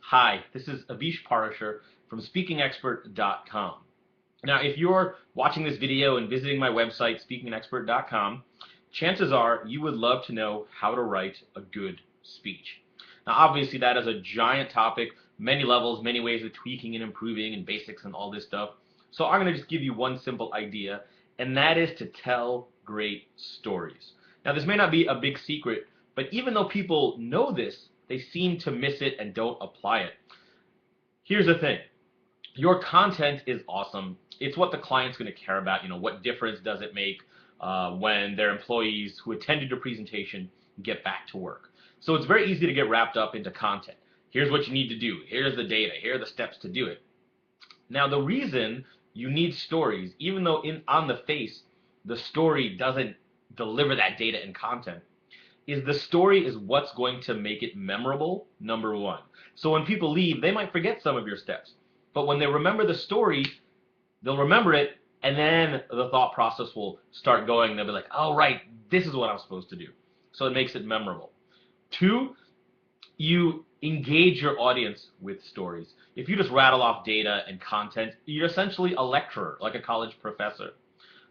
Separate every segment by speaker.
Speaker 1: Hi, this is Avish Parashar from SpeakingExpert.com. Now, if you're watching this video and visiting my website, SpeakingExpert.com, chances are you would love to know how to write a good speech. Now, obviously, that is a giant topic, many levels, many ways of tweaking and improving and basics and all this stuff. So I'm going to just give you one simple idea, and that is to tell great stories. Now, this may not be a big secret, but even though people know this, they seem to miss it and don't apply it. Here's the thing. Your content is awesome. It's what the client's going to care about. What difference does it make when their employees who attended your presentation get back to work? So it's very easy to get wrapped up into content. Here's what you need to do. Here's the data. Here are the steps to do it. Now, the reason you need stories, even though on the face the story doesn't deliver that data and content, is the story is what's going to make it memorable, number one. So when people leave, they might forget some of your steps. But when they remember the story, they'll remember it, and then the thought process will start going. They'll be like, oh, right, this is what I'm supposed to do. So it makes it memorable. Two, you engage your audience with stories. If you just rattle off data and content, you're essentially a lecturer, like a college professor.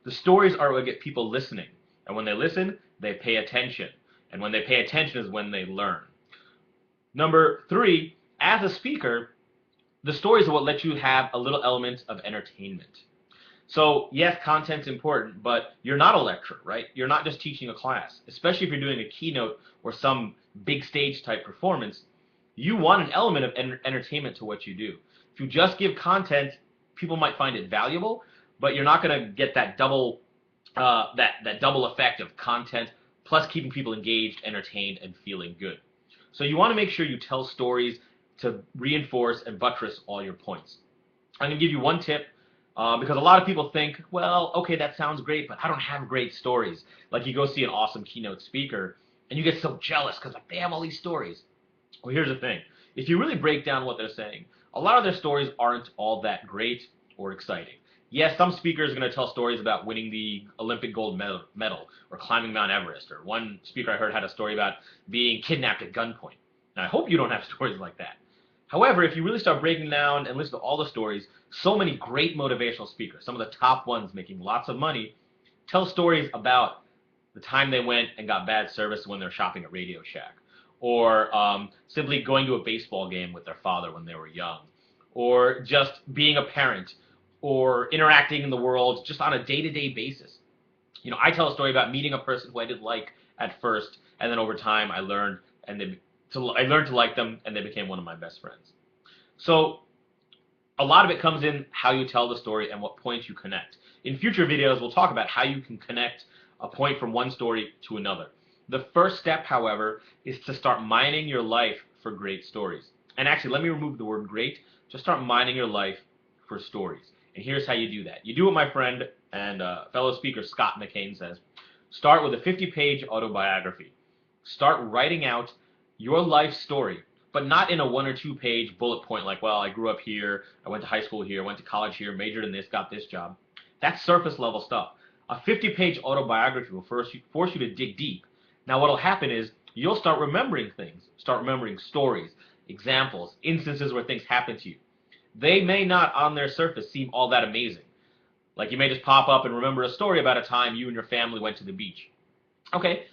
Speaker 1: The stories are what get people listening. And when they listen, they pay attention. And when they pay attention is when they learn. Number three, as a speaker, the stories are what let you have a little element of entertainment. So yes, content's important, but you're not a lecturer, right? You're not just teaching a class, especially if you're doing a keynote or some big stage type performance. You want an element of entertainment to what you do. If you just give content, people might find it valuable, but you're not going to get that double effect of content plus keeping people engaged, entertained, and feeling good. So you want to make sure you tell stories to reinforce and buttress all your points. I'm going to give you one tip because a lot of people think, well, okay, that sounds great, but I don't have great stories. Like you go see an awesome keynote speaker, and you get so jealous because like, they have all these stories. Well, here's the thing. If you really break down what they're saying, a lot of their stories aren't all that great or exciting. Yes, some speakers are going to tell stories about winning the Olympic gold medal or climbing Mount Everest. Or one speaker I heard had a story about being kidnapped at gunpoint. Now, I hope you don't have stories like that. However, if you really start breaking down and listen to all the stories, so many great motivational speakers, some of the top ones making lots of money, tell stories about the time they went and got bad service when they were shopping at Radio Shack. Or simply going to a baseball game with their father when they were young. Or just being a parent. Or interacting in the world just on a day-to-day basis. I tell a story about meeting a person who I didn't like at first, and then over time I learned to like them, and they became one of my best friends. So a lot of it comes in how you tell the story and what points you connect. In future videos, we'll talk about how you can connect a point from one story to another. The first step, however, is to start mining your life for great stories. And actually, let me remove the word great. Just start mining your life for stories. And here's how you do that. You do what my friend and fellow speaker Scott McCain says. Start with a 50-page autobiography. Start writing out your life story, but not in a 1 or 2 page bullet point like, well, I grew up here, I went to high school here, went to college here, majored in this, got this job. That's surface level stuff. A 50-page autobiography will force you to dig deep. Now what will happen is you'll start remembering things, start remembering stories, examples, instances where things happen to you. They may not, on their surface, seem all that amazing. Like you may just pop up and remember a story about a time you and your family went to the beach. Okay,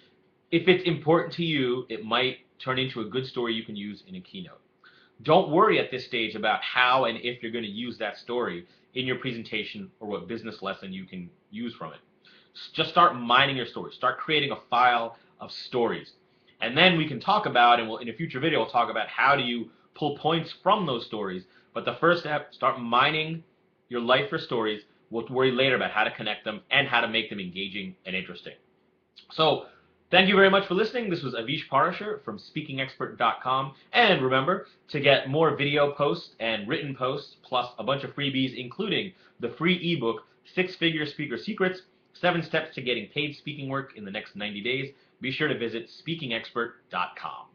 Speaker 1: if it's important to you, it might turn into a good story you can use in a keynote. Don't worry at this stage about how and if you're going to use that story in your presentation or what business lesson you can use from it. Just start mining your stories. Start creating a file of stories. And then we can talk about, and in a future video, we'll talk about how do you pull points from those stories. But the first step, start mining your life for stories. We'll worry later about how to connect them and how to make them engaging and interesting. So thank you very much for listening. This was Avish Parashar from SpeakingExpert.com. And remember, to get more video posts and written posts, plus a bunch of freebies, including the free ebook, 6-Figure Speaker Secrets, 7 Steps to Getting Paid Speaking Work in the Next 90 Days, be sure to visit SpeakingExpert.com.